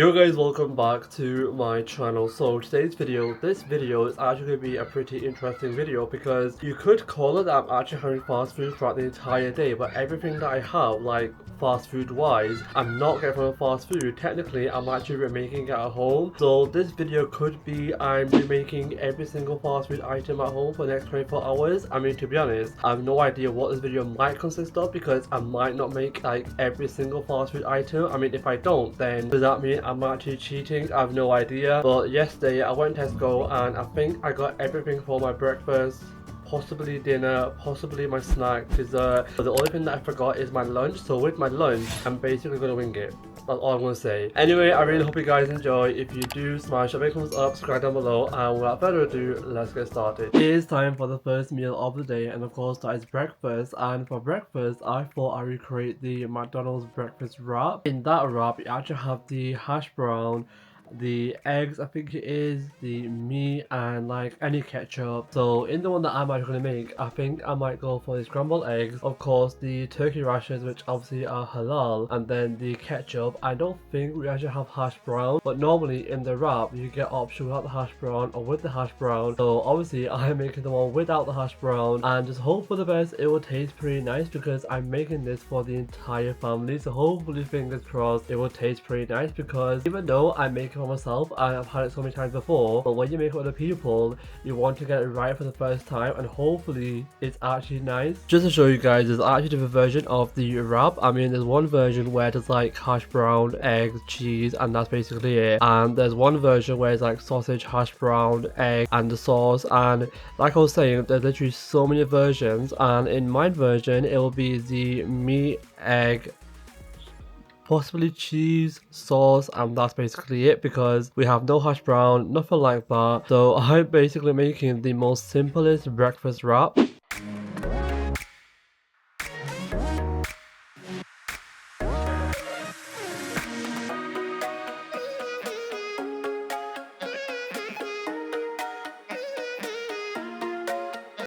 Yo guys, welcome back to my channel. So today's video, this video is actually going to be a pretty interesting video because you could call it that I'm actually having fast food throughout the entire day, but everything that I have, like fast food wise, I'm not getting from fast food. Technically, I'm actually remaking it at home. So this video could be I'm remaking every single fast food item at home for the next 24 hours. I mean, to be honest, I have no idea what this video might consist of because I might not make like every single fast food item. I mean, if I don't, then does that mean I'm actually cheating? I have no idea. But yesterday I went to Tesco and I think I got everything for my breakfast, possibly dinner, possibly my snack, dessert. But the only thing that I forgot is my lunch. So with my lunch, I'm basically gonna wing it. That's all I'm gonna say. Anyway, I really hope you guys enjoy. If you do, smash a big thumbs up, subscribe down below, and without further ado, let's get started. It is time for the first meal of the day, and of course that is breakfast. And for breakfast, I thought I would create the McDonald's breakfast wrap. In that wrap, you actually have the hash brown, the eggs, I think it is, the meat, and like any ketchup. So in the one that I'm actually gonna make, I think I might go for the scrambled eggs, of course the turkey rashers, which obviously are halal, and then the ketchup. I don't think we actually have hash brown, but normally in the wrap you get option without the hash brown or with the hash brown. So obviously I'm making the one without the hash brown, and just hope for the best. It will taste pretty nice because I'm making this for the entire family, so hopefully, fingers crossed, it will taste pretty nice, because even though I make it for myself and I've had it so many times before, but when you make it for other people, you want to get it right for the first time, and hopefully it's actually nice. Just to show you guys, there's actually a different version of the wrap. I mean, there's one version where there's like hash brown, eggs, cheese, and that's basically it, and there's one version where it's like sausage, hash brown, egg, and the sauce. And like I was saying, there's literally so many versions, and in my version it will be the meat, egg, possibly cheese, sauce, and that's basically it, because we have no hash brown, nothing like that. So I'm basically making the most simplest breakfast wrap.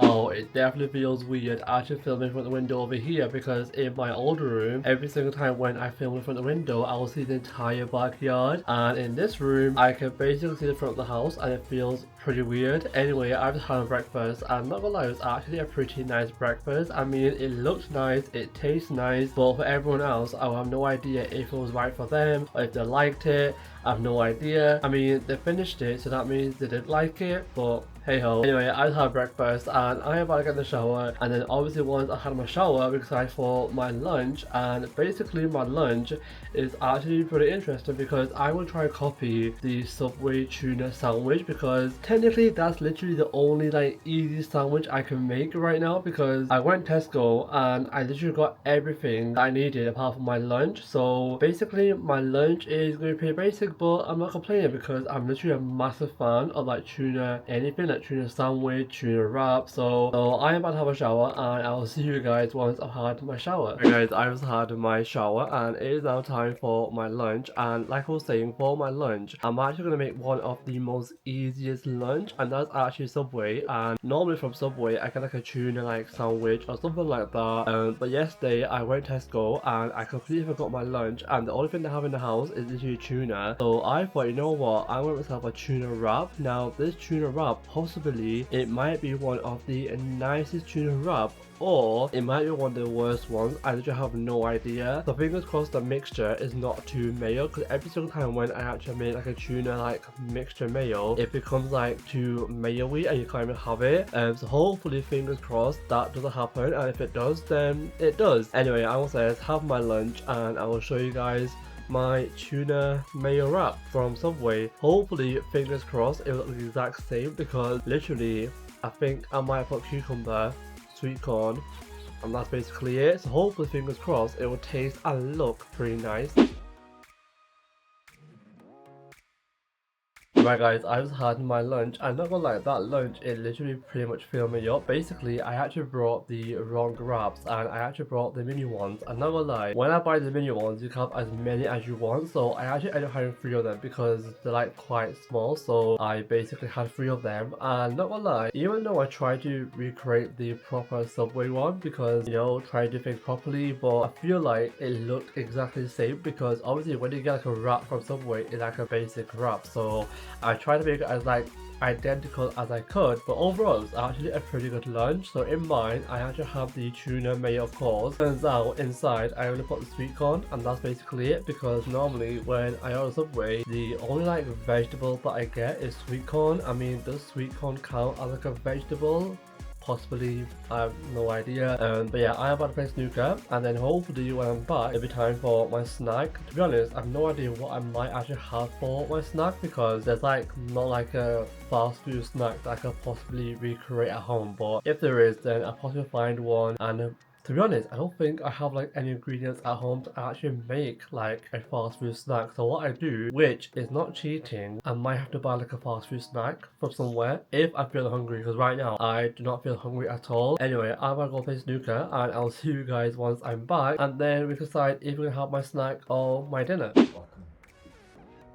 Oh, it definitely feels weird actually filming from the window over here, because in my old room, every single time when I film from the window, I will see the entire backyard, and in this room, I can basically see the front of the house, and it feels pretty weird. Anyway, I've just had breakfast, and not gonna lie, it was actually a pretty nice breakfast. I mean, it looked nice, it tastes nice, but for everyone else, I have no idea if it was right for them or if they liked it. I have no idea. I mean, they finished it, so that means they didn't like it, but hey ho. Anyway, I just had breakfast and I am about to get in the shower, and then obviously once I had my shower, because I for my lunch, and basically my lunch is actually pretty interesting because I will try to copy the Subway tuna sandwich, because technically that's literally the only like easy sandwich I can make right now, because I went Tesco and I literally got everything that I needed apart from my lunch. So basically my lunch is going to be pretty basic, but I'm not complaining because I'm literally a massive fan of like tuna, anything like tuna sandwich, tuna wrap. So I am about to have a shower, and I will see you guys once I've had my shower. Okay guys, I've just had my shower and it is now time for my lunch. And like I was saying, for my lunch, I'm actually going to make one of the most easiest lunch, and that's actually Subway. And normally from Subway I get like a tuna like sandwich or something like that, but yesterday I went to Tesco and I completely forgot my lunch, and the only thing they have in the house is literally tuna. So I thought, you know what, I want myself a tuna wrap. Now this tuna wrap, possibly it might be one of the nicest tuna wrap, or it might be one of the worst ones. I literally have no idea. So fingers crossed the mixture is not too mayo, because every single time when I actually make like a tuna like mixture mayo, it becomes like too mayo-y and you can't even have it. So hopefully, fingers crossed, that doesn't happen, and if it does, then it does. Anyway, I will say let's have my lunch and I will show you guys my tuna mayo wrap from Subway. Hopefully, fingers crossed, it will look the exact same, because literally I think I might put cucumber, sweet corn, and that's basically it. So hopefully, fingers crossed, it will taste and look pretty nice. Right guys, I just had my lunch. I'm not gonna lie, that lunch, it literally pretty much filled me up. Basically, I actually brought the wrong wraps and I actually brought the mini ones. I'm not gonna lie, when I buy the mini ones, you can have as many as you want. So I actually ended up having 3 of them because they're like quite small. So I basically had 3 of them. And not gonna lie, even though I tried to recreate the proper Subway one because, you know, try to do things properly, but I feel like it looked exactly the same because obviously when you get like a wrap from Subway, it's like a basic wrap. So I tried to make it as like identical as I could, but overall it's actually a pretty good lunch. So in mine, I actually have the tuna mayo, of course. Turns out inside I only put the sweet corn, and that's basically it, because normally when I order Subway, the only like vegetable that I get is sweet corn. I mean, does sweet corn count as like a vegetable? Possibly, I have no idea. But yeah, I am about to play snooker, and then hopefully when I'm back, it'll be time for my snack. To be honest, I have no idea what I might actually have for my snack because there's like not like a fast food snack that I could possibly recreate at home. But if there is, then I'll possibly find one. And to be honest, I don't think I have like any ingredients at home to actually make like a fast food snack. So what I do, which is not cheating, I might have to buy like a fast food snack from somewhere if I feel hungry, because right now I do not feel hungry at all. Anyway, I'm gonna go play snooker and I'll see you guys once I'm back, and then we decide if we're gonna have my snack or my dinner.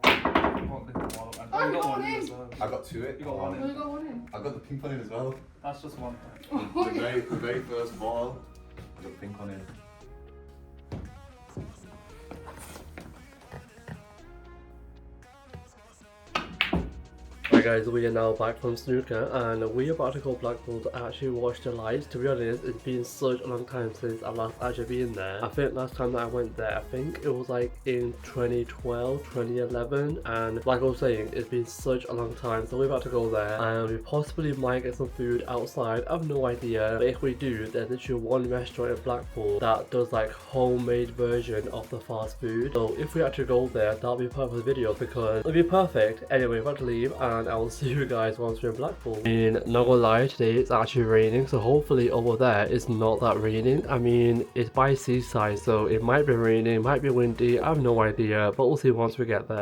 I got one in. I got 2 it. You got one in. I got the pink one in as well. That's just one. The very first ball. I got the pink one in. Right guys, we are now back from snooker and we are about to go Blackpool to actually watch the lights. To be honest, it's been such a long time since I've last actually been there. I think last time that I went there, I think it was like in 2012, 2011, and like I was saying, it's been such a long time, so we're about to go there and we possibly might get some food outside. I have no idea, but if we do, there's literally one restaurant in Blackpool that does like homemade version of the fast food. So if we actually go there, that'll be part of the video because it'll be perfect. Anyway, we're about to leave and I will see you guys once we're in Blackpool. And not gonna lie, today it's actually raining, so hopefully over there it's not that raining. I mean, it's by seaside, so it might be raining, it might be windy, I have no idea, but we'll see once we get there.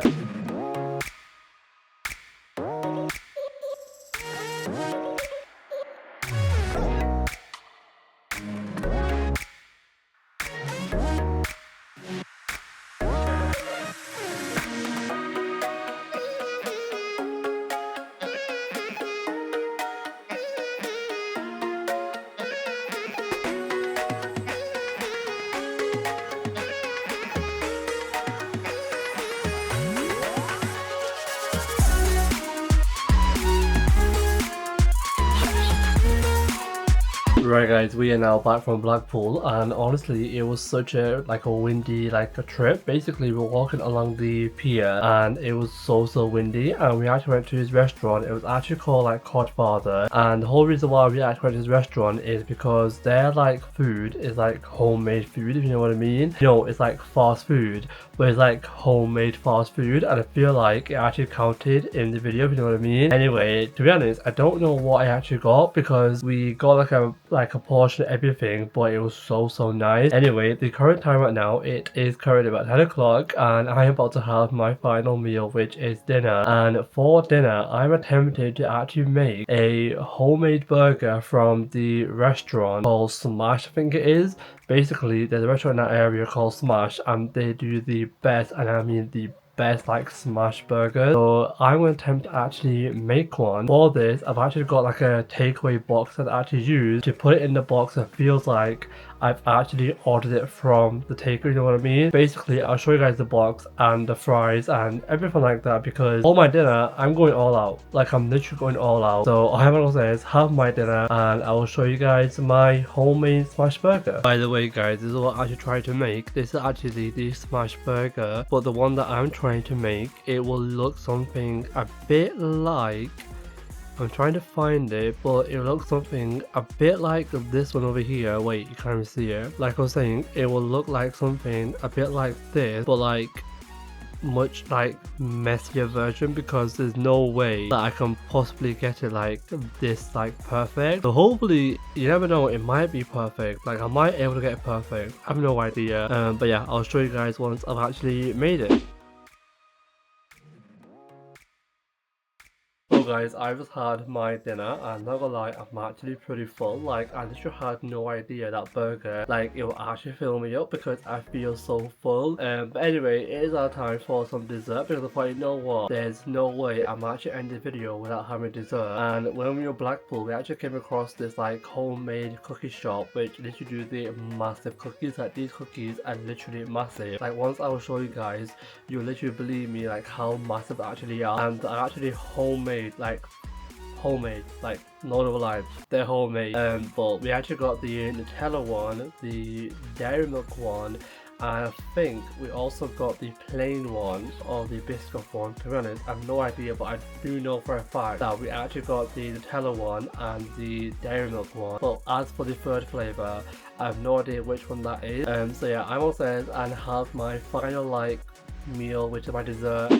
Right guys, we are now back from Blackpool and honestly it was such a windy a trip. Basically we were walking along the pier and it was so windy, and we actually went to his restaurant. It was actually called Codfather, and the whole reason why we actually went to his restaurant is because their food is homemade food, if you know what I mean. You know, it's like fast food, but it's like homemade fast food, and I feel like it actually counted in the video, if you know what I mean. Anyway, to be honest, I don't know what I actually got because we got a portion of everything, but it was so nice. Anyway, the current time right now, it is currently about 10 o'clock and I am about to have my final meal, which is dinner. And for dinner, I'm attempting to actually make a homemade burger from the restaurant called Smash, I think it is. Basically, there's a restaurant in that area called Smash and they do the best, and I mean the best smash burger. So I'm going to attempt to actually make one. For this, I've actually got a takeaway box that I actually use to put it in the box that feels like I've actually ordered it from the takeaway, you know what I mean? Basically, I'll show you guys the box and the fries and everything like that, because for my dinner, I'm going all out. I'm literally going all out. So all I'm going to say is have my dinner and I will show you guys my homemade smash burger. By the way guys, this is what I actually tried to make. This is actually the smash burger, but the one that I'm trying to make, it will look something a bit like, I'm trying to find it, but it looks something a bit like this one over here. Wait, you can't even see it. Like I was saying, it will look like something a bit like this, but much messier version, because there's no way that I can possibly get it this perfect. So hopefully, you never know, it might be perfect. I might be able to get it perfect. I have no idea. But yeah, I'll show you guys once I've actually made it. guys, I just had my dinner and not gonna lie, I'm actually pretty full. Like I literally had no idea that burger like it will actually fill me up because I feel so full. But anyway, it is our time for some dessert because I thought, you know what, there's no way I'm actually ending the video without having dessert. And when we were in Blackpool, we actually came across this like homemade cookie shop which literally do the massive cookies. Like these cookies are literally massive. Like once I will show you guys, you'll literally believe me like how massive they actually are, and they're actually homemade, like no other lives, they're homemade. But we actually got the Nutella one, the dairy milk one, and I think we also got the plain one or the biscuit one. To be honest, I have no idea, but I do know for a fact that we actually got the Nutella one and the dairy milk one. But as for the third flavor, I have no idea which one that is. So yeah, I'm upstairs and have my final like meal, which is my dessert.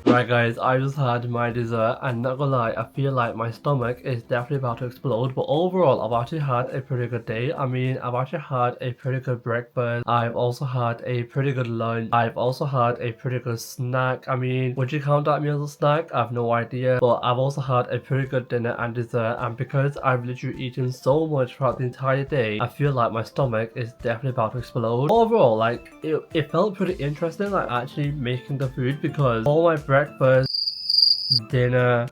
Right guys, I just had my dessert and not gonna lie, I feel like my stomach is definitely about to explode, but overall I've actually had a pretty good day. I mean, I've actually had a pretty good breakfast, I've also had a pretty good lunch, I've also had a pretty good snack. I mean, would you count that meal as a snack? I have no idea, but I've also had a pretty good dinner and dessert, and because I've literally eaten so much throughout the entire day, I feel like my stomach is definitely about to explode. Overall, like, it felt pretty interesting, like actually making the food, because all my breakfast, dinner,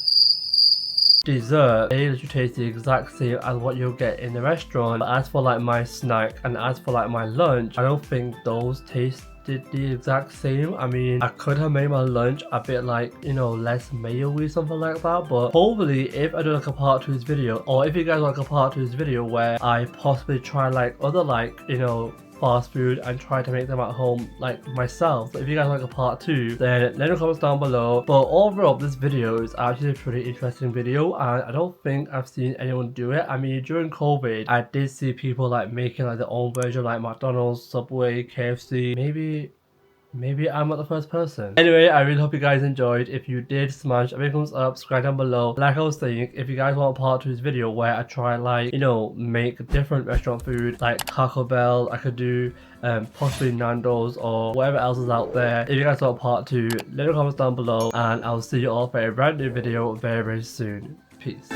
dessert, they literally taste the exact same as what you'll get in the restaurant. But as for like my snack and as for like my lunch, I don't think those tasted the exact same. I mean, I could have made my lunch a bit like, you know, less mayo-y, something like that, but hopefully if I do like a part 2 video, or if you guys like a part 2 video where I possibly try like other like, you know, fast food and try to make them at home like myself. So if you guys like a part 2, then let me know in the comments down below. But overall, this video is actually a pretty interesting video, and I don't think I've seen anyone do it. I mean, during COVID, I did see people like making like their own version, like McDonald's, Subway, KFC. Maybe I'm not the first person. Anyway, I really hope you guys enjoyed. If you did, smash a big thumbs up, subscribe down below. Like I was saying, if you guys want a part 2 of this video where I try like, you know, make different restaurant food like Taco Bell, I could do possibly Nando's or whatever else is out there. If you guys want part 2, let me know in the comments down below, and I'll see you all for a brand new video very soon. Peace.